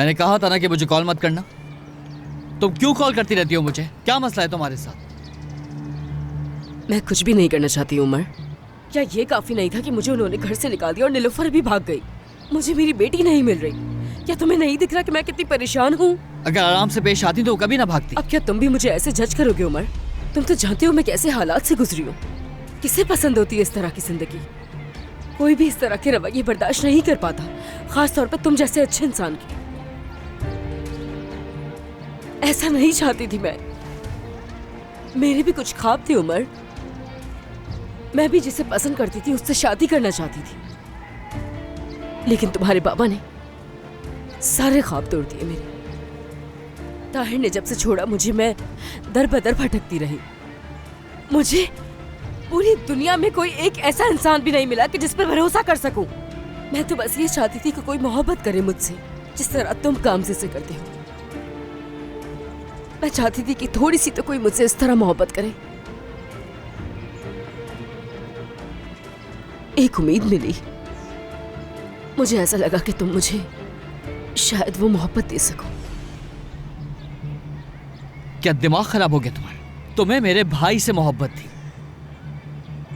मैंने कहा था ना कि मुझे कॉल मत करना। तुम क्यों कॉल करती रहती हो मुझे? क्या मसला है तुम्हारे साथ? मैं कुछ भी नहीं करना चाहती उमर। क्या ये काफी नहीं था कि मुझे उन्होंने घर से निकाल दिया और नीलोफर भी भाग गई? मुझे मेरी बेटी नहीं मिल रही। क्या तुम्हें नहीं दिख रहा कि मैं कितनी परेशान हूँ? अगर आराम से पेश आती तो कभी ना भागती। अब क्या तुम भी मुझे ऐसे जज करोगे उमर? तुम तो जानते हो मैं कैसे हालात से गुजरी हूँ। किसे पसंद होती है इस तरह की जिंदगी? कोई भी इस तरह के रवैये बर्दाश्त नहीं कर पाता, खास तौर पर तुम जैसे अच्छे इंसान की। ऐसा नहीं चाहती थी मैं। मेरे भी कुछ ख्वाब थे उमर। मैं भी जिसे पसंद करती थी उससे शादी करना चाहती थी, लेकिन तुम्हारे बाबा ने सारे ख्वाब तोड़ दिए मेरे। ताहिर ने जब से छोड़ा मुझे, मैं दर बदर भटकती रही। मुझे पूरी दुनिया में कोई एक ऐसा इंसान भी नहीं मिला कि जिस पर भरोसा कर सकूं। मैं तो बस ये चाहती थी कि कोई मोहब्बत करे मुझसे, जिस तरह तुम कामज़े से करते हो। मैं चाहती थी कि थोड़ी सी तो कोई मुझसे इस तरह मोहब्बत करे। एक उम्मीद मिली। मुझे ऐसा लगा कि तुम मुझे शायद वो मोहब्बत दे सको। क्या दिमाग खराब हो गया तुम्हारा? तुम्हें मेरे भाई से मोहब्बत थी।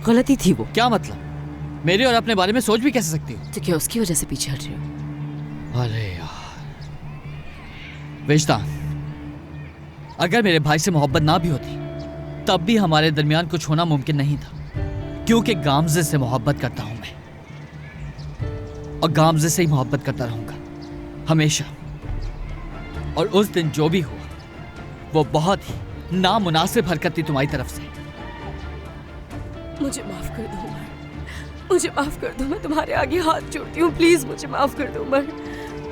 गलती थी वो। क्या मतलब? मेरे और अपने बारे में सोच भी कैसे सकती हो? तो क्या उसकी वजह से पीछे हट रहे हो? अरे यार विजदान, अगर मेरे भाई से मोहब्बत ना भी होती तब भी हमारे दरमियान कुछ होना मुमकिन नहीं था, क्योंकि गामजे से मोहब्बत करता हूं मैं, और गामजे से ही मोहब्बत करता रहूंगा हमेशा। और उस दिन जो भी हुआ वो बहुत ही नामुनासिब हरकत थी तुम्हारी तरफ से। मुझे माफ कर दो उमर, मुझे माफ कर दो। मैं तुम्हारे आगे हाथ जोड़ती हूँ, प्लीज मुझे माफ कर दो उमर।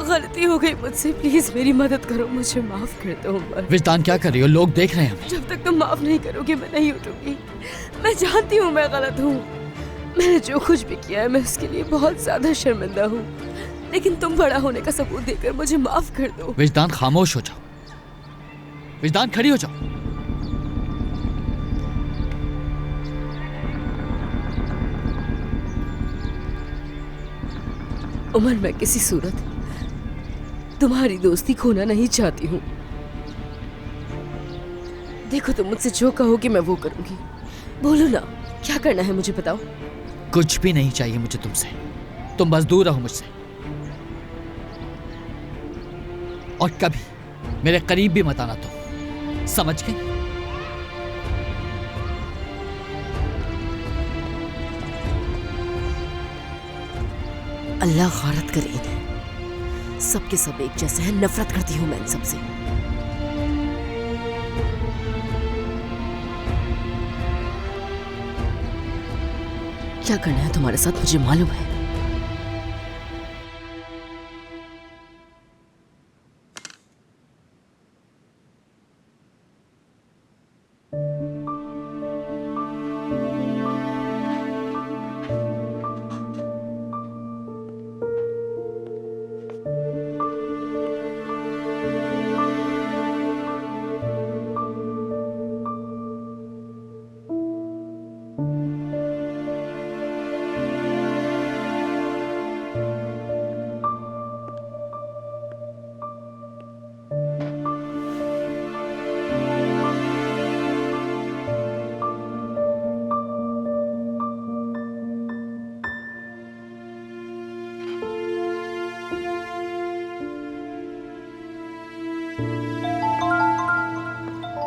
गलती हो गई मुझसे, प्लीज मेरी मदद करो, मुझे माफ कर दो उमर। विजदान क्या कर रही हो? लोग देख रहे हैं हमें। जब तक तुम माफ नहीं करोगे मैं नहीं उठूंगी। मैं जानती हूँ मैं गलत हूँ। मैंने जो कुछ भी किया है मैं उसके लिए बहुत ज्यादा शर्मिंदा हूँ, लेकिन तुम बड़ा होने का सबूत देकर मुझे माफ कर दो। विजदान खामोश हो जाओ। विजदान खड़ी हो जाओ। उमर, मैं किसी सूरत तुम्हारी दोस्ती खोना नहीं चाहती हूँ। देखो तुम मुझसे जो कहोगे मैं वो करूंगी। बोलो ना, क्या करना है मुझे बताओ। कुछ भी नहीं चाहिए मुझे तुमसे। तुम बस दूर रहो मुझसे, और कभी मेरे करीब भी मत आना तुम, समझ गए? अल्लाह गारत करे इन्हें। सबके सब एक जैसे हैं, नफरत करती हूँ मैं इन सबसे। क्या करना है तुम्हारे साथ मुझे मालूम है।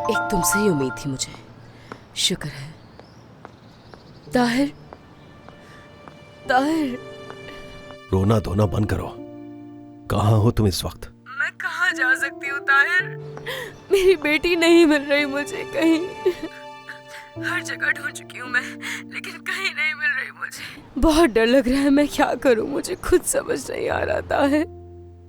एक तुमसे ही उम्मीद थी मुझे, शुक्र है। ताहिर, ताहिर। रोना धोना बंद करो। कहाँ हो तुम इस वक्त? मैं कहाँ जा सकती हूँ ताहिर? मेरी बेटी नहीं मिल रही मुझे कहीं। हर जगह ढूंढ चुकी हूँ मैं, लेकिन कहीं नहीं मिल रही मुझे। बहुत डर लग रहा है, मैं क्या करूँ मुझे खुद समझ नहीं आ रहा ताहिर।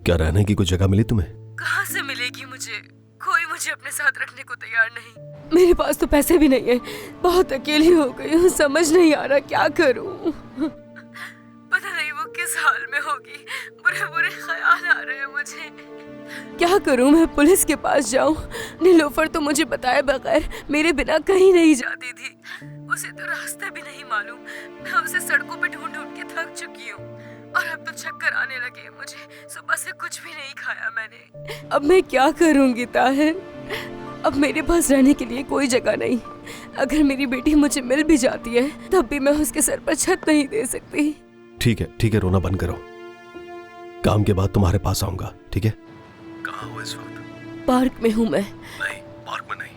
क्या रहने की कोई जगह मिली तुम्हें? कहाँ से मिलेगी मुझे? कोई मुझे अपने साथ रखने को तैयार नहीं। मेरे पास तो पैसे भी नहीं है। बहुत अकेली हो गई हूँ, समझ नहीं आ रहा क्या करूँ। पता नहीं वो किस हाल में होगी। बुरे बुरे ख्याल आ रहे हैं मुझे। क्या करूँ मैं? पुलिस के पास जाऊँ? नीलोफर तो मुझे बताए बगैर मेरे बिना कहीं नहीं जाती थी। उसे तो रास्ता भी नहीं मालूम। मैं उसे सड़कों पे ढूंढ ढूंढ के थक चुकी हूँ, और अब तो चक्कर आने लगे। मुझे सुबह से कुछ भी नहीं खाया मैंने। अब मैं क्या करूंगी ताहिर? अब मेरे पास रहने के लिए कोई जगह नहीं। अगर मेरी बेटी मुझे मिल भी जाती है तब भी मैं उसके सर पर छत नहीं दे सकती। ठीक है, रोना बंद करो। काम के बाद तुम्हारे पास आऊंगा, ठीक है? कहाँ हो इस वक्त? पार्क में हूँ मैं। नहीं, पार्क में नहीं।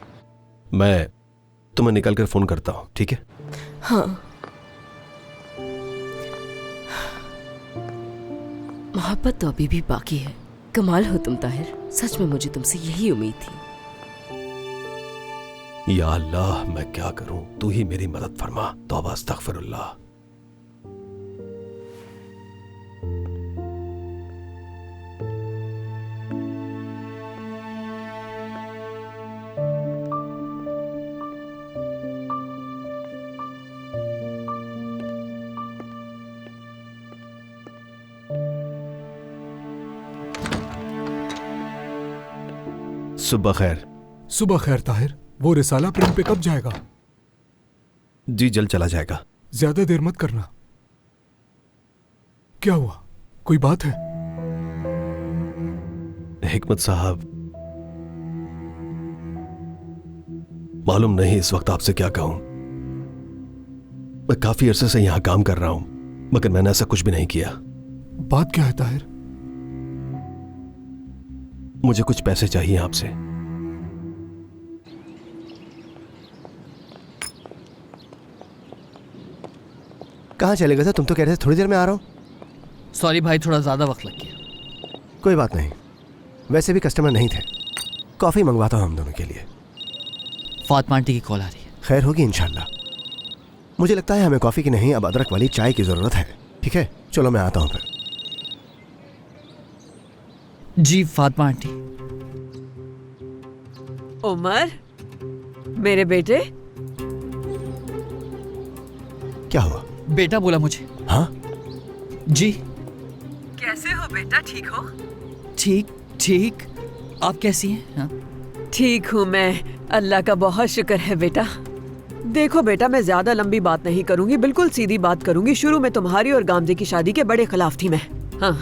मैं तुम्हें निकल कर फोन करता हूँ, ठीक है? हाँ। मोहब्बत तो अभी भी बाकी है। कमाल हो तुम ताहिर, सच में मुझे तुमसे यही उम्मीद थी। या अल्लाह, मैं क्या करूं? तू ही मेरी मदद फरमा। तौबा अस्तगफिरुल्लाह। सुबह खैर। सुबह खैर ताहिर, वो रिसाला प्रिंट पे कब जाएगा? जी जल्द चला जाएगा। ज्यादा देर मत करना। क्या हुआ, कोई बात है? हिकमत साहब, मालूम नहीं इस वक्त आपसे क्या कहूं। मैं काफी अरसे से यहां काम कर रहा हूं, मगर मैंने ऐसा कुछ भी नहीं किया। बात क्या है ताहिर? मुझे कुछ पैसे चाहिए आपसे। कहाँ चले गए थे? तुम तो कह रहे थे थोड़ी देर में आ रहा हूँ। सॉरी भाई, थोड़ा ज्यादा वक्त लग गया। कोई बात नहीं, वैसे भी कस्टमर नहीं थे। कॉफी मंगवाता हूँ हम दोनों के लिए। फातिमा आंटी की कॉल आ रही है। खैर होगी इंशाल्लाह। मुझे लगता है हमें कॉफी की नहीं, अब अदरक वाली चाय की जरूरत है। ठीक है, चलो मैं आता हूँ फिर। जी फातिमा आंटी। उमर, मेरे बेटे। क्या हुआ? बेटा बोला मुझे। हाँ जी। कैसे हो बेटा, ठीक हो? ठीक ठीक। आप कैसी हैं? हाँ? ठीक हूँ मैं, अल्लाह का बहुत शुक्र है बेटा। देखो बेटा, मैं ज्यादा लंबी बात नहीं करूंगी, बिल्कुल सीधी बात करूंगी। शुरू में तुम्हारी और गामजे की शादी के बड़े खिलाफ थी मैं। हाँ,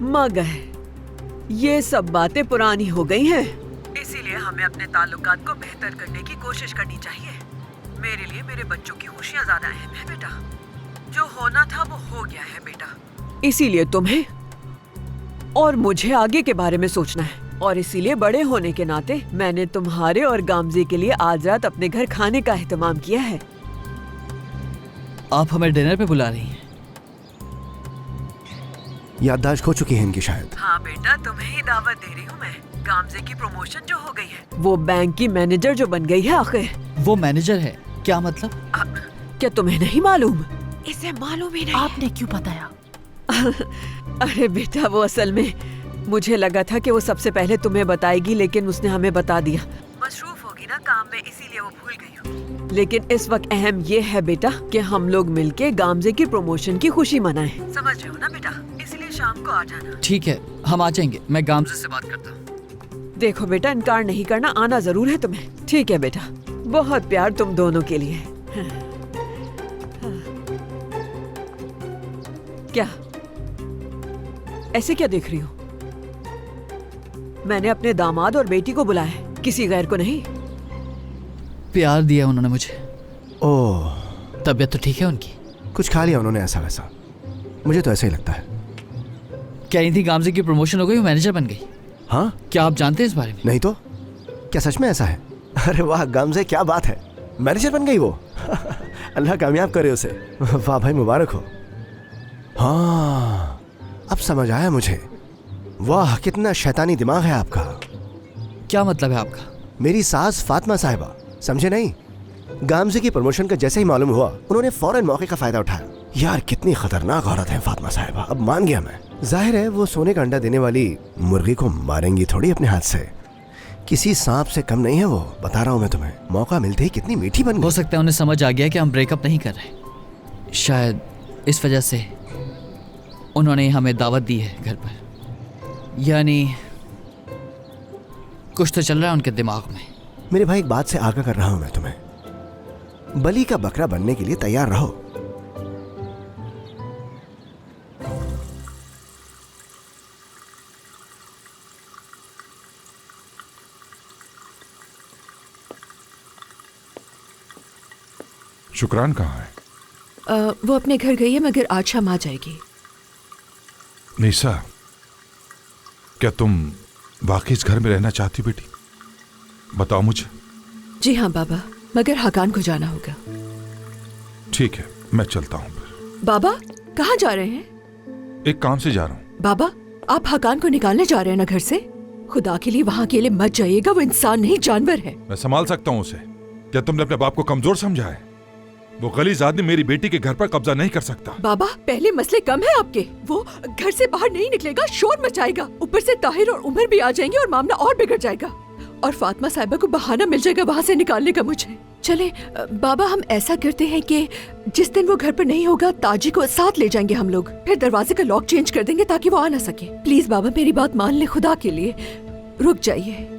मगर ये सब बातें पुरानी हो गई हैं, इसीलिए हमें अपने ताल्लुकात को बेहतर करने की कोशिश करनी चाहिए। मेरे लिए मेरे बच्चों की खुशियाँ ज्यादा अहम है बेटा। जो होना था वो हो गया है बेटा, इसीलिए तुम्हें और मुझे आगे के बारे में सोचना है। और इसीलिए बड़े होने के नाते मैंने तुम्हारे और गामजे के लिए आज रात अपने घर खाने का एहतमाम किया है। आप हमें डिनर पे बुला रही हैं? याददाश्त खो चुकी है इनकी शायद। हाँ बेटा, तुम्हें ही दावत दे रही हूँ मैं। गामजे की प्रमोशन जो हो गई है, वो बैंक की मैनेजर जो बन गई है आखिर। वो मैनेजर है? क्या मतलब? क्या तुम्हें नहीं मालूम? इसे मालूम ही नहीं। आपने क्यों बताया? अरे बेटा, वो असल में मुझे लगा था कि वो सबसे पहले तुम्हें बताएगी, लेकिन उसने हमें बता दिया। मसरूफ होगी ना काम में, इसीलिए वो भूल गई। लेकिन इस वक्त अहम ये है बेटा कि हम लोग मिलके गामजे की प्रमोशन की खुशी मनाएं। समझ रहे हो ना बेटा? इसलिए शाम को आ जाना। ठीक है, हम आ जाएंगे। मैं गामजे से बात करता हूँ। देखो बेटा, इनकार नहीं करना, आना जरूर है तुम्हें। ठीक है बेटा, बहुत प्यार तुम दोनों के लिए। क्या ऐसे क्या देख रही हो? मैंने अपने दामाद और बेटी को बुलाया है, किसी गैर को नहीं। प्यार दिया उन्होंने मुझे। ओह, तबीयत तो ठीक है उनकी? कुछ खा लिया उन्होंने ऐसा वैसा, मुझे तो ऐसा ही लगता है। कह रही थी गामजे की प्रमोशन हो गई, वो मैनेजर बन गई। हाँ? क्या आप जानते हैं इस बारे में? नहीं तो, क्या सच में ऐसा है? अरे वाह गामजे, क्या बात है, मैनेजर बन गई वो। अल्लाह कामयाब करे उसे। वाह भाई, मुबारक हो। हाँ, अब समझ आया मुझे। वाह, कितना शैतानी दिमाग है आपका। क्या मतलब है आपका? मेरी सास फातिमा साहिबा, समझे नहीं? गामजे की प्रमोशन का जैसे ही मालूम हुआ, उन्होंने फौरन मौके का फायदा उठाया। यार कितनी खतरनाक औरत है फातिमा साहिबा, अब मान गया मैं। जाहिर है वो सोने का अंडा देने वाली मुर्गी को मारेंगी थोड़ी अपने हाथ से। किसी सांप से कम नहीं है वो, बता रहा हूं मैं तुम्हें। मौका मिलते ही कितनी मीठी बन गई। हो सकता है उन्हें समझ आ गया कि हम ब्रेकअप नहीं कर रहे। शायद इस वजह से उन्होंने हमें दावत दी है घर पर। यानी कुछ तो चल रहा है उनके दिमाग में। मेरे भाई, एक बात से आगाह कर रहा हूं मैं तुम्हें, बलि का बकरा बनने के लिए तैयार रहो। शुक्रान कहाँ है? वो अपने घर गई है मगर आज शाम आ जाएगी। निसा, क्या तुम वाकई इस घर में रहना चाहती हो बेटी? बताओ मुझे। जी हाँ बाबा, मगर हकान को जाना होगा। ठीक है, मैं चलता हूँ फिर। बाबा कहाँ जा रहे हैं? एक काम से जा रहा हूँ। बाबा आप हकान को निकालने जा रहे हैं ना घर से? खुदा के लिए वहाँ अकेले मत जाइएगा, वो इंसान नहीं जानवर है। मैं संभाल सकता हूँ उसे। क्या तुमने अपने बाप को कमजोर समझा है? वो गलीज आदमी मेरी बेटी के घर पर कब्जा नहीं कर सकता। बाबा पहले मसले कम है आपके, वो घर से बाहर नहीं निकलेगा, शोर मचाएगा, ऊपर से ताहिर और उमर भी आ जाएंगे और मामला और बिगड़ जाएगा और फातिमा साहिबा को बहाना मिल जाएगा वहाँ से निकालने का मुझे। चले बाबा हम ऐसा करते हैं कि जिस दिन वो घर पर नहीं होगा ताजी को साथ ले जाएंगे हम लोग, फिर दरवाजे का लॉक चेंज कर देंगे ताकि वो आ ना सके। प्लीज बाबा मेरी बात मान ले, खुदा के लिए रुक जाइए।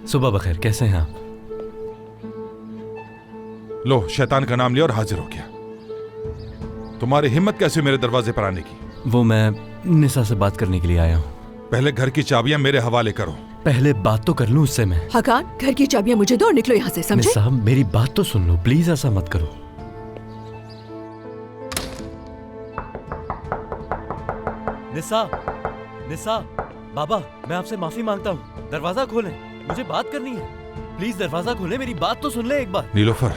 सुबह बखैर, कैसे हैं आप? लो, शैतान का नाम लिया और हाजिर हो गया। तुम्हारी हिम्मत कैसे मेरे दरवाजे पर आने की? वो मैं निसा से बात करने के लिए आया हूँ। पहले घर की चाबियां मेरे हवाले करो। पहले बात तो कर लूं उससे मैं। हकान घर की चाबियां मुझे दो और निकलो यहाँ से, समझे? निसा मेरी बात तो सुन लो प्लीज, ऐसा मत करो। निसा, निसा, बाबा मैं आपसे माफी मांगता हूँ, दरवाजा खोलें, मुझे बात करनी है। प्लीज दरवाजा खोलें, मेरी बात तो सुन ले एक बार। नीलोफर,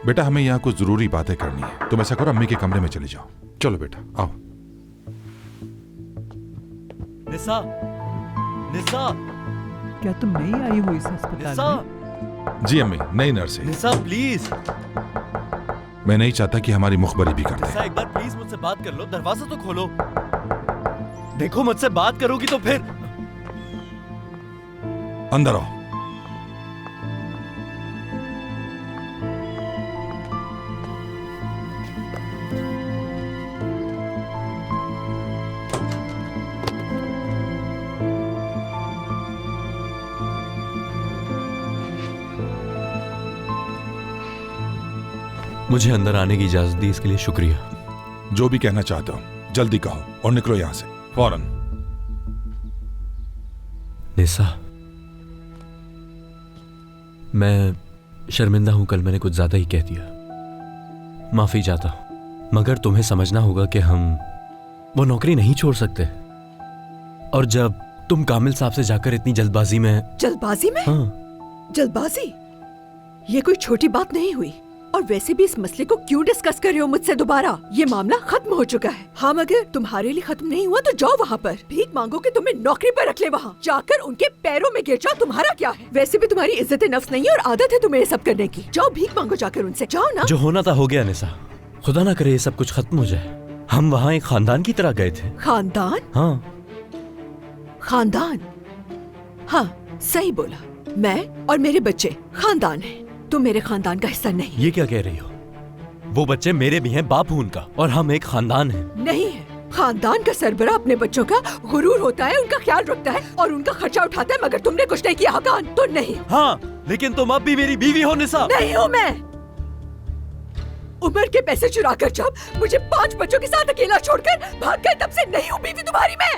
बेटा हमें यहाँ कुछ जरूरी बातें करनी है। तुम ऐसा करो, अम्मी के कमरे में चले जाओ। चलो बेटा आओ। निसा, निसा, क्या तुम नहीं आई हो इस अस्पताल निसा, में? जी अम्मी, नई नर्स है। निसा प्लीज, मैं नहीं चाहता कि हमारी मुखबरी भी कर दे। निसा एक बार प्लीज मुझसे बात कर लो, दरवाजा तो खोलो। देखो मुझसे बात करोगी तो फिर अंदर आओ। मुझे अंदर आने की इजाजत दी, इसके लिए शुक्रिया। जो भी कहना चाहते हो जल्दी कहो और निकलो यहां से फौरन। निसा, मैं शर्मिंदा हूं, कल मैंने कुछ ज्यादा ही कह दिया, माफी चाहता हूं। मगर तुम्हें समझना होगा कि हम वो नौकरी नहीं छोड़ सकते। और जब तुम कामिल साहब से जाकर इतनी जल्दबाजी में जल्दबाजी में? हाँ, जल्दबाजी? ये कोई छोटी बात नहीं हुई। और वैसे भी इस मसले को क्यों डिस्कस कर रहे हो मुझसे दोबारा? ये मामला खत्म हो चुका है। हाँ मगर तुम्हारे लिए खत्म नहीं हुआ तो जाओ वहाँ पर भीख मांगो कि तुम्हें नौकरी पर रख ले, वहाँ जाकर उनके पैरों में गिर जाओ। तुम्हारा क्या है? वैसे भी तुम्हारी इज्जत नफ्स नहीं है और आदत है तुम्हें ये सब करने की। जाओ भीख मांगो जाकर उनसे, जाओ ना। जो होना था हो गया निसा, खुदा ना करे ये सब कुछ खत्म हो जाए। हम वहाँ एक खानदान की तरह गए थे। खानदान? हाँ खानदान, हाँ सही बोला। मैं और मेरे बच्चे खानदान हैं, तुम मेरे खानदान का हिस्सा नहीं। ये क्या कह रही हो? वो बच्चे मेरे भी हैं, बाप हूं उनका, और हम एक खानदान हैं। नहीं है। खानदान का सरबराह अपने बच्चों का गुरूर होता है, उनका ख्याल रखता है और उनका खर्चा उठाता है, मगर तुमने कुछ नहीं किया हकान, तो नहीं। हाँ लेकिन तुम अब भी मेरी बीवी हो निसा। नहीं हूँ मैं। उमर के पैसे चुरा कर जब मुझे 5 बच्चों के साथ अकेला छोड़कर भाग गए, तब से नहीं हूँ बीवी तुम्हारी मैं।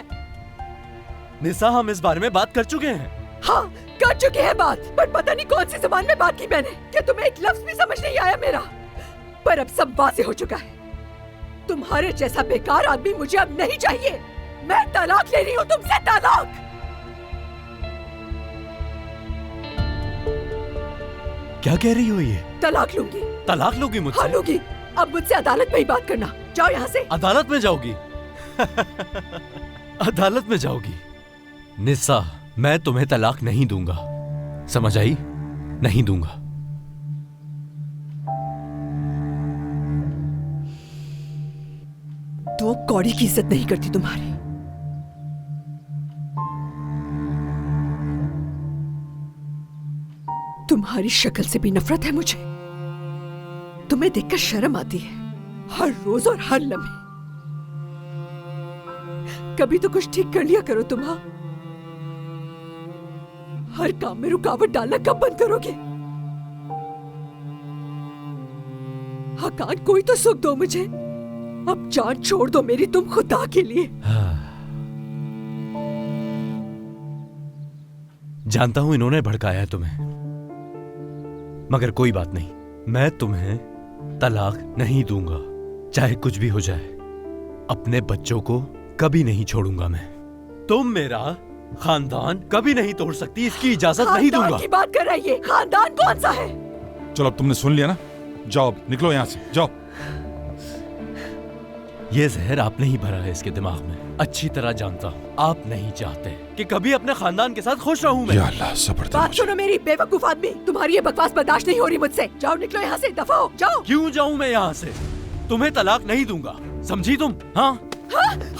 निसा हम इस बारे में बात कर चुके हैं। हाँ कर चुके हैं बात, पर पता नहीं कौन सी जुबान में बात की मैंने कि तुम्हें एक लफ्ज भी समझ नहीं आया मेरा। पर अब सब वाज़ेह हो चुका है। तुम्हारे जैसा बेकार आदमी मुझे अब नहीं चाहिए। मैं तलाक ले रही हूँ तुमसे, तलाक। क्या कह रही हो ये? तलाक लूंगी। तलाक लोगी मुझसे? हाँ लूंगी। अब मुझसे अदालत में ही बात करना। जाओ यहाँ से। अदालत में जाओगी? अदालत में जाओगी? निसा मैं तुम्हें तलाक नहीं दूंगा, समझ आई? नहीं दूंगा। दो कौड़ी की इज्जत नहीं करती तुम्हारी। तुम्हारी शक्ल से भी नफरत है मुझे। तुम्हें देखकर शर्म आती है हर रोज और हर लम्हे। कभी तो कुछ ठीक कर लिया करो तुम। हर काम में रुकावट डालना कब बंद करोगे? हकान कोई तो सुख दो मुझे। अब जान छोड़ दो मेरी तुम खुदा के लिए। जानता हूं इन्होंने भड़काया है तुम्हें, मगर कोई बात नहीं, मैं तुम्हें तलाक नहीं दूंगा, चाहे कुछ भी हो जाए। अपने बच्चों को कभी नहीं छोड़ूंगा मैं। तुम मेरा खानदान कभी नहीं तोड़ सकती, इसकी इजाजत नहीं दूंगा। खानदान की बात कर रही है, खानदान कौन सा है? चलो अब तुमने सुन लिया ना, जाओ अब निकलो यहाँ से, जाओ। ये जहर आपने ही भरा है इसके दिमाग में, अच्छी तरह जानता हूँ। आप नहीं चाहते कि कभी अपने खानदान के साथ खुश रहूं मैं। या अल्लाह, सब्र दे बात मुझे। सुनो मेरी बेवकूफ आदमी, तुम्हारी ये बकवास बर्दाश्त नहीं हो रही मुझसे। जाओ निकलो यहाँ से, दफा हो, जाओ। क्यों जाऊं मैं यहाँ से? तुम्हें तलाक नहीं दूंगा, समझी तुम? हाँ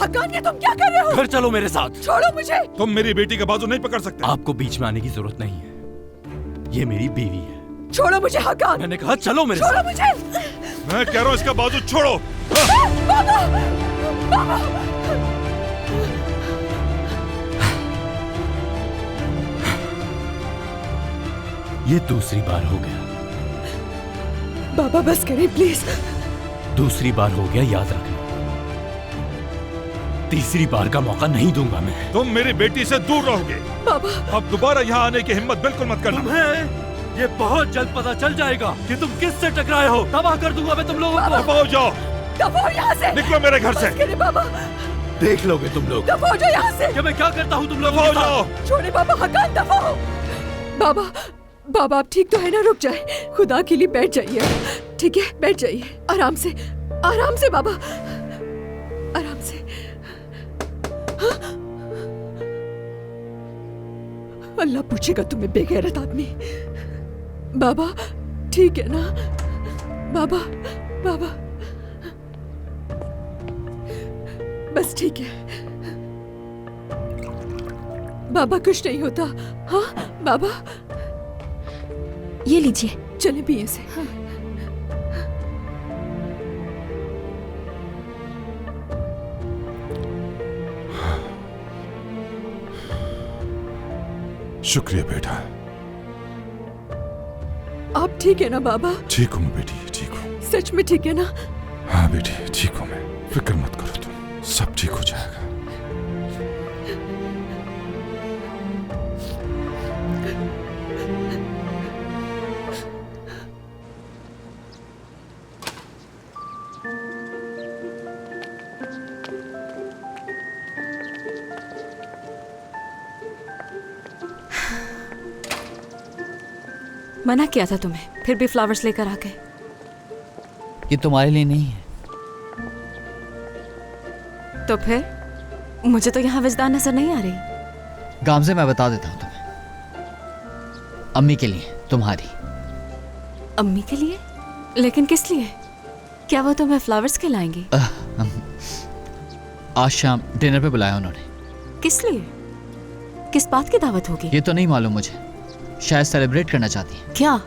हक्कान, ये तुम क्या कर रहे हो? घर चलो मेरे साथ। छोड़ो मुझे। तुम मेरी बेटी का बाजू नहीं पकड़ सकते। आपको बीच में आने की जरूरत नहीं है, ये मेरी बीवी है। छोड़ो मुझे हक्कान। मैंने कहा चलो मेरे छोड़ो साथ। मुझे। मैं कह रहा हूँ इसका बाजू छोड़ो। बाबा, बाबा। ये दूसरी बार हो गया, बाबा बस करें प्लीज। दूसरी बार हो गया, याद रखना। तीसरी बार का मौका नहीं दूंगा मैं। तुम मेरी बेटी से दूर रहोगे। बाबा, अब दोबारा यहाँ आने की हिम्मत बिल्कुल मत करना। तुम्हें ये बहुत जल्द पता चल जाएगा कि तुम किससे टकराए हो। तबाह कर दूंगा मैं तुम लोगों को। दफा हो जाओ, दफा हो यहाँ से। निकलो मेरे घर से। बस करें बाबा, देख लोगे तुम लोग दफा हो जाओ यहाँ से। कि मैं क्या करता हूँ तुम लोगों दफा हो के साथ। जाओ। छोड़े बाबा, हक्कान दफा हो। बाबा, बाबा आप ठीक तो है ना? रुक जाए, खुदा के लिए बैठ जाइए। ठीक है, बैठ जाइए, आराम से, आराम से बाबा, आराम से। हाँ? अल्लाह पूछेगा तुम्हें बेगैरत आदमी। बाबा ठीक है ना? बाबा, बाबा बस ठीक है बाबा, कुछ नहीं होता। हाँ बाबा, ये लीजिए। चले पिए से। हाँ। शुक्रिया बेटा। आप ठीक है ना बाबा? ठीक हूँ बेटी, ठीक हूँ। सच में ठीक है ना? हाँ बेटी ठीक हूँ मैं, फिक्र मत करो तुम, सब ठीक हो जाएगा। मना किया था तुम्हें, फिर भी फ्लावर्स लेकर आ गए। ये तुम्हारे लिए नहीं है। तो फिर मुझे तो यहाँ विजदान नजर नहीं आ रही। गामजे, मैं बता देता हूँ तुम्हें। अम्मी के लिए, तुम्हारी। अम्मी के लिए? लेकिन किस लिए? क्या वो तुम्हें फ्लावर्स खिलाएंगी? आज शाम डिनर पे बुलाया उन्होंने। किस लिए? किस बात की दावत होगी? ये तो नहीं मालूम मुझे, शायद सेलिब्रेट करना चाहती है। क्या?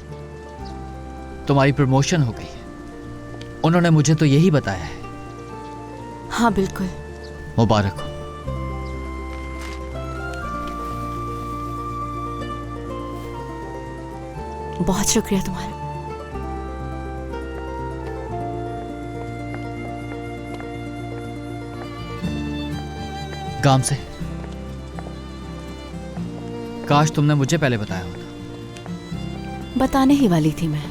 तुम्हारी प्रमोशन हो गई है, उन्होंने मुझे तो यही बताया है। हाँ बिल्कुल। मुबारक हो। बहुत शुक्रिया तुम्हारा। गाम से काश तुमने मुझे पहले बताया होता। बताने ही वाली थी मैं,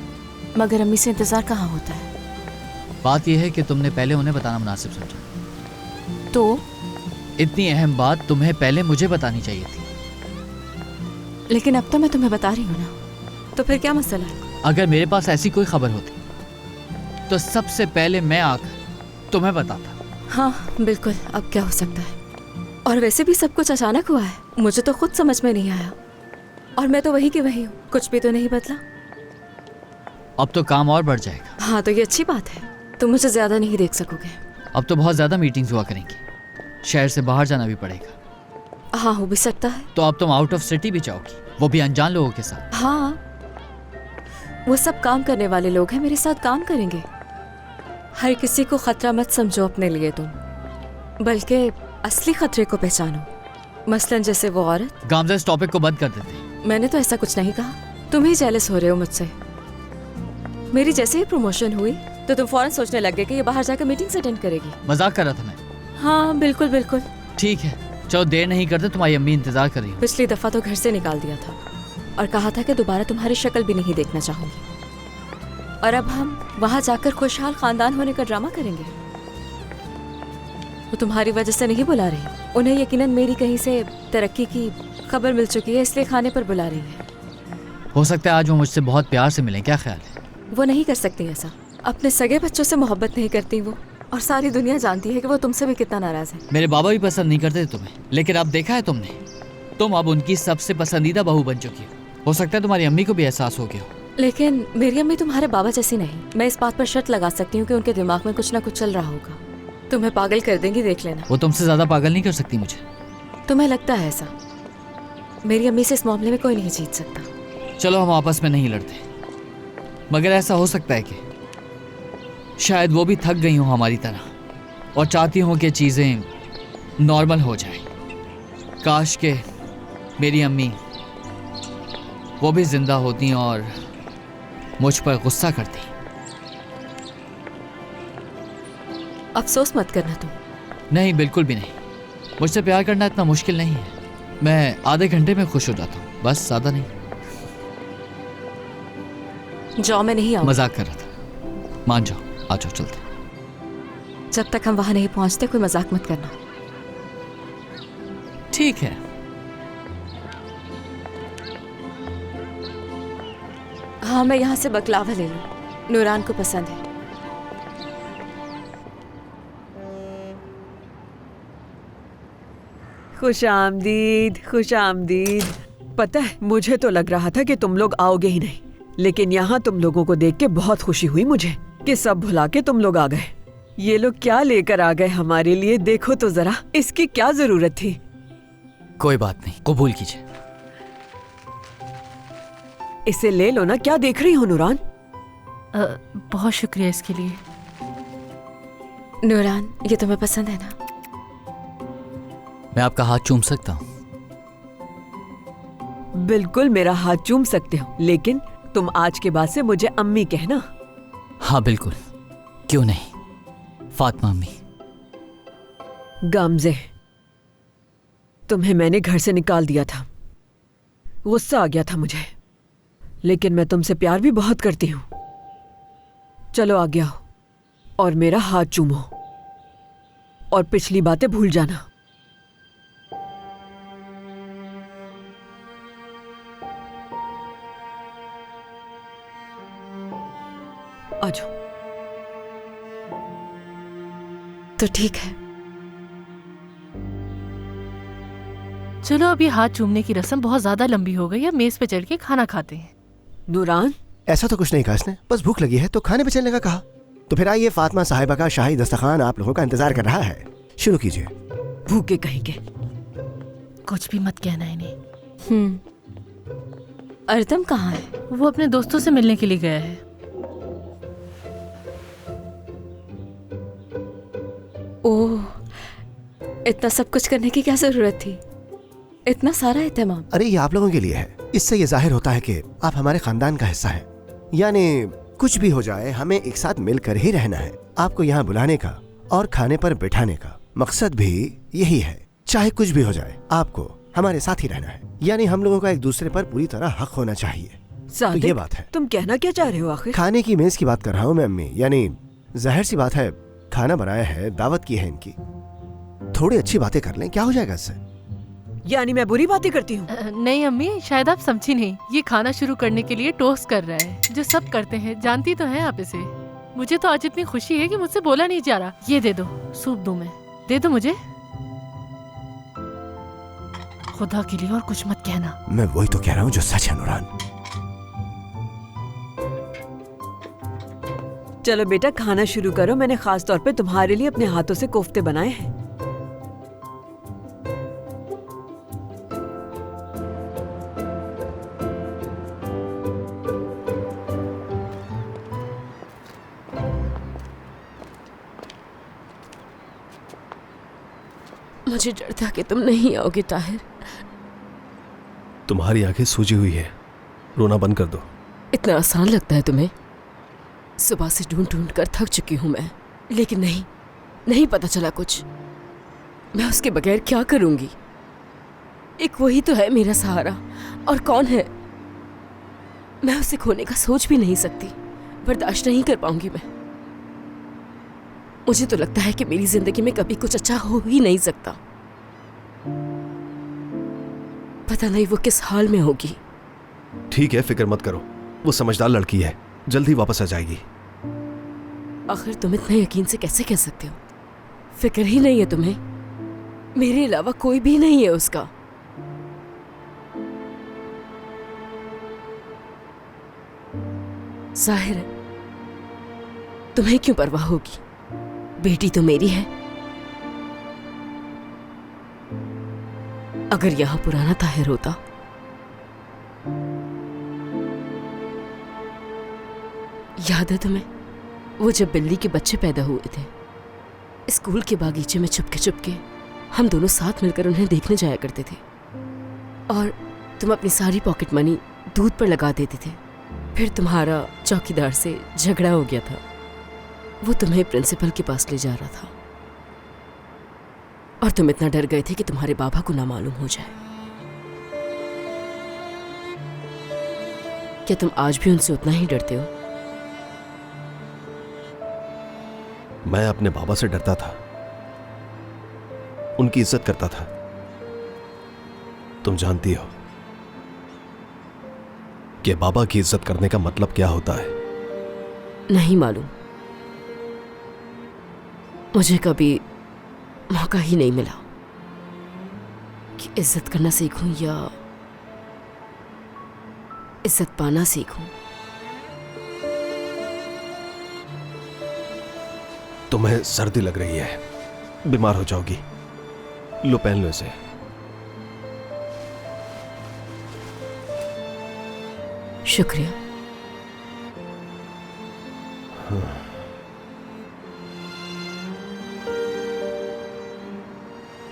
मगर अम्मी से इंतजार कहाँ होता है। बात यह है कि तुमने पहले उन्हें बताना मुनासिब समझा। तो इतनी अहम बात तुम्हें पहले मुझे बतानी चाहिए थी। लेकिन अब तो मैं तुम्हें बता रही हूँ ना, तो फिर क्या मसला? अगर मेरे पास ऐसी कोई खबर होती तो सबसे पहले मैं आकर तुम्हें बताता। हाँ बिल्कुल, अब क्या हो सकता है। और वैसे भी सब कुछ अचानक हुआ है, मुझे तो खुद समझ में नहीं आया। और मैं तो वही की वही हूँ, कुछ भी तो नहीं बदला। अब तो काम और बढ़ जाएगा। हाँ तो ये अच्छी बात है, तुम मुझे ज्यादा नहीं देख सकोगे। अब तो बहुत ज्यादा मीटिंग्स हुआ करेंगी, शहर से बाहर जाना भी पड़ेगा। हाँ हो भी सकता है। तो अब तुम आउट ऑफ सिटी भी जाओगी, वो भी अनजान लोगों के साथ। हाँ वो सब काम करने वाले लोग हैं, मेरे साथ काम करेंगे। हर किसी को खतरा मत समझो अपने लिए तुम, बल्कि असली खतरे को पहचानो। मसलन जैसे वो औरत। गामजा, इस टॉपिक को बंद कर देते। मैंने तो ऐसा कुछ नहीं कहा, तुम ही जेलस हो रहे हो मुझसे। मेरी जैसे ही प्रमोशन हुई तो तुम फौरन सोचने लग गए कि ये बाहर जाकर मीटिंग्स अटेंड करेगी। मजाक कर रहा था मैं। हाँ बिल्कुल बिल्कुल। ठीक है, चलो देर नहीं करते, तुम्हारी अम्मी इंतजार कर रही है। पिछली दफा तो घर से निकाल दिया था और कहा था कि दोबारा तुम्हारी शक्ल भी नहीं देखना चाहूंगी, और अब हम वहां जाकर खुशहाल खानदान होने का ड्रामा करेंगे। वो तुम्हारी वजह से नहीं बुला रही, उन्हें यकीनन मेरी कहीं से तरक्की की खबर मिल चुकी है, इसलिए खाने पर बुला रही है। हो सकता है आज वो मुझसे बहुत प्यार से मिले, क्या ख्याल है? वो नहीं कर सकती ऐसा, अपने सगे बच्चों से मोहब्बत नहीं करती वो, और सारी दुनिया जानती है कि वो तुमसे भी कितना नाराज है। मेरे बाबा भी पसंद नहीं करते थे तुम्हें, लेकिन अब देखा है तुमने, तुम अब उनकी सबसे पसंदीदा बहू बन चुकी हो सकता है तुम्हारी अम्मी को भी एहसास हो गया हो। लेकिन मेरी अम्मी तुम्हारे बाबा जैसी नहीं। मैं इस बात पर शर्त लगा सकती हूँ कि उनके दिमाग में कुछ ना कुछ चल रहा होगा। तुम्हें पागल कर देंगी, देख लेना। वो तुमसे ज्यादा पागल नहीं कर सकती मुझे। तुम्हें लगता है ऐसा? मेरी अम्मी से इस मामले में कोई नहीं जीत सकता। चलो हम आपस में नहीं लड़ते, मगर ऐसा हो सकता है कि शायद वो भी थक गई हो हमारी तरह और चाहती हूँ कि चीज़ें नॉर्मल हो जाए। काश के मेरी अम्मी वो भी जिंदा होती और मुझ पर गुस्सा करती। अफसोस मत करना तुम। नहीं, बिल्कुल भी नहीं। मुझसे प्यार करना इतना मुश्किल नहीं है। मैं आधे घंटे में खुश हो जाता हूँ, बस ज़्यादा नहीं। जाओ, मैं नहीं आऊँ। मजाक कर रहा था, मान जाओ, आ जाओ, चलते। जब तक हम वहां नहीं पहुंचते कोई मजाक मत करना। ठीक है। हाँ, मैं यहाँ से बकलावा ले लूँ, नूरान को पसंद है। खुश आमदीद, खुश आमदीद। पता है, मुझे तो लग रहा था कि तुम लोग आओगे ही नहीं, लेकिन यहाँ तुम लोगों को देख के बहुत खुशी हुई मुझे कि सब भुला के तुम लोग आ गए। ये लोग क्या लेकर आ गए हमारे लिए, देखो तो जरा, इसकी क्या जरूरत थी। कोई बात नहीं, कबूल कीजिए। इसे ले लो ना, क्या देख रही हो नूरान? बहुत शुक्रिया इसके लिए। नूरान, ये तुम्हें पसंद है ना? मैं आपका हाथ चूम सकता हूँ? बिल्कुल मेरा हाथ चूम सकते हो, लेकिन तुम आज के बाद से मुझे अम्मी कहना। हाँ बिल्कुल, क्यों नहीं, फातिमा अम्मी। गामजे, तुम्हें मैंने घर से निकाल दिया था, गुस्सा आ गया था मुझे, लेकिन मैं तुमसे प्यार भी बहुत करती हूँ। चलो आगे आओ और मेरा हाथ चूमो और पिछली बातें भूल जाना। आ जाओ। तो ठीक है, चलो अब ये हाथ चूमने की रस्म बहुत ज्यादा लंबी हो गई है, मेज पे चढ़ के खाना खाते हैं। नूरान, ऐसा तो कुछ नहीं कहा इसने, बस भूख लगी है तो खाने पे चलने का कहा। तो फिर आइए, फातिमा साहिबा का शाही दस्तरखान आप लोगों का इंतजार कर रहा है, शुरू कीजिए। भूखे कहेंगे। कुछ भी मत कहना इन्हें। अर्दम कहाँ है? वो अपने दोस्तों से मिलने के लिए गया है। ओह, इतना सब कुछ करने की क्या जरूरत थी? इतना सारा एहतमाम। अरे ये आप लोगों के लिए है, इससे ये जाहिर होता है कि आप हमारे खानदान का हिस्सा हैं। यानी कुछ भी हो जाए हमें एक साथ मिलकर ही रहना है। आपको यहाँ बुलाने का और खाने पर बिठाने का मकसद भी यही है। चाहे कुछ भी हो जाए, आपको हमारे साथ ही रहना है। यानी हम लोगों का एक दूसरे पर पूरी तरह हक होना चाहिए। तो ये बात है। तुम कहना क्या चाह रहे हो आखिर? खाने की मेज की बात कर रहा हूँ मैं अम्मी। यानी जाहिर सी बात है, खाना बनाया है, दावत की है इनकी, थोड़ी अच्छी बातें कर लें, क्या हो जाएगा इससे? यानी मैं बुरी बातें करती हूँ? नहीं अम्मी, शायद आप समझी नहीं। ये खाना शुरू करने के लिए टोस्ट कर रहा है, जो सब करते हैं, जानती तो हैं आप इसे। मुझे तो आज इतनी खुशी है कि मुझसे बोला नहीं जा रहा। ये दे दो, सूप दूं मैं? दे दो मुझे, खुदा के लिए और कुछ मत कहना। मैं वही तो कह रहा हूँ जो सच है नूरान। चलो बेटा, खाना शुरू करो। मैंने खास तौर पे तुम्हारे लिए अपने हाथों से कोफ्ते बनाए हैं। मुझे डर था कि तुम नहीं आओगे ताहिर। तुम्हारी आंखें सूजी हुई है, रोना बंद कर दो। इतना आसान लगता है तुम्हें? सुबह से ढूंढ ढूंढ कर थक चुकी हूं मैं, लेकिन नहीं पता चला कुछ। मैं उसके बगैर क्या करूंगी? एक वही तो है मेरा सहारा, और कौन है? मैं उसे खोने का सोच भी नहीं सकती, बर्दाश्त नहीं कर पाऊंगी मैं। मुझे तो लगता है कि मेरी जिंदगी में कभी कुछ अच्छा हो ही नहीं सकता। पता नहीं वो किस हाल में होगी। ठीक है, फिक्र मत करो, वो समझदार लड़की है, जल्दी वापस आ जाएगी। आखिर तुम इतने यकीन से कैसे कह सकते हो? फिक्र ही नहीं है तुम्हें? मेरे अलावा कोई भी नहीं है उसका। जाहिर है तुम्हें क्यों परवाह होगी? बेटी तो मेरी है। अगर यहां पुराना ताहिर होता, याद है तुम्हें वो जब बिल्ली के बच्चे पैदा हुए थे, स्कूल के बागीचे में चुपके चुपके हम दोनों साथ मिलकर उन्हें देखने जाया करते थे, और तुम अपनी सारी पॉकेट मनी दूध पर लगा देते थे। फिर तुम्हारा चौकीदार से झगड़ा हो गया था, वो तुम्हें प्रिंसिपल के पास ले जा रहा था, और तुम इतना डर गए थे कि तुम्हारे बाबा को ना मालूम हो जाए। क्या तुम आज भी उनसे उतना ही डरते हो? मैं अपने बाबा से डरता था, उनकी इज्जत करता था। तुम जानती हो कि बाबा की इज्जत करने का मतलब क्या होता है? नहीं मालूम, मुझे कभी मौका ही नहीं मिला कि इज्जत करना सीखूं या इज्जत पाना सीखूं। तुम्हें सर्दी लग रही है, बीमार हो जाओगी। लो, पहन लो इसे। शुक्रिया।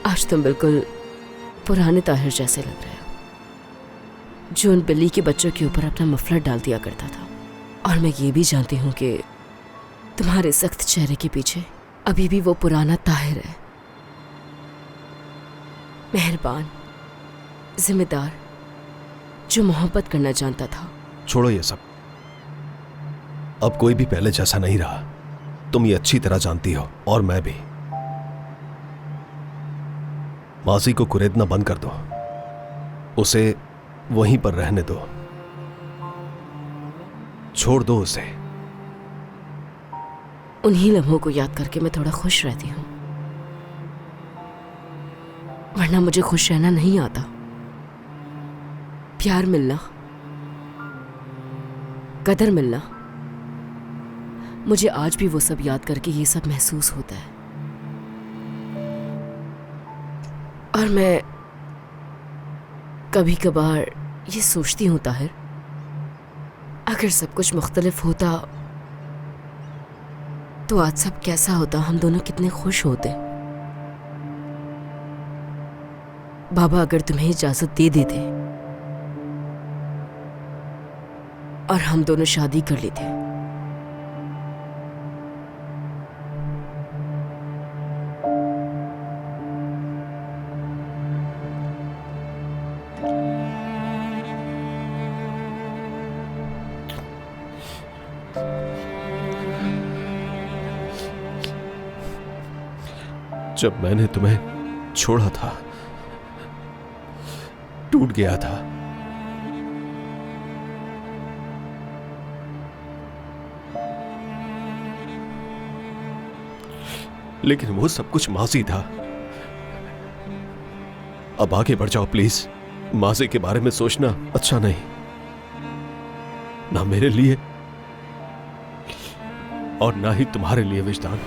आज तुम बिल्कुल पुराने ताहिर जैसे लग रहे हो, जो उन बिल्ली के बच्चों के ऊपर अपना मफलर डाल दिया करता था। और मैं ये भी जानती हूं कि तुम्हारे सख्त चेहरे के पीछे अभी भी वो पुराना ताहिर है, मेहरबान, जिम्मेदार, जो मोहब्बत करना जानता था। छोड़ो ये सब, अब कोई भी पहले जैसा नहीं रहा, तुम ये अच्छी तरह जानती हो, और मैं भी। माजी को कुरेदना बंद कर दो, उसे वहीं पर रहने दो, छोड़ दो उसे। उन्हीं लम्हों को याद करके मैं थोड़ा खुश रहती हूं, वरना मुझे खुश रहना नहीं आता। प्यार मिलना, कदर मिलना, मुझे आज भी वो सब याद करके ये सब महसूस होता है। और मैं कभी कभार ये सोचती हूं ताहिर, अगर सब कुछ मुख्तलिफ होता तो आज सब कैसा होता, हम दोनों कितने खुश होते। बाबा अगर तुम्हें इजाजत दे देते और हम दोनों शादी कर लेते, जब मैंने तुम्हें छोड़ा था, टूट गया था, लेकिन वो सब कुछ माजी था। अब आगे बढ़ जाओ प्लीज। माजी के बारे में सोचना अच्छा नहीं, ना मेरे लिए और ना ही तुम्हारे लिए विजदान।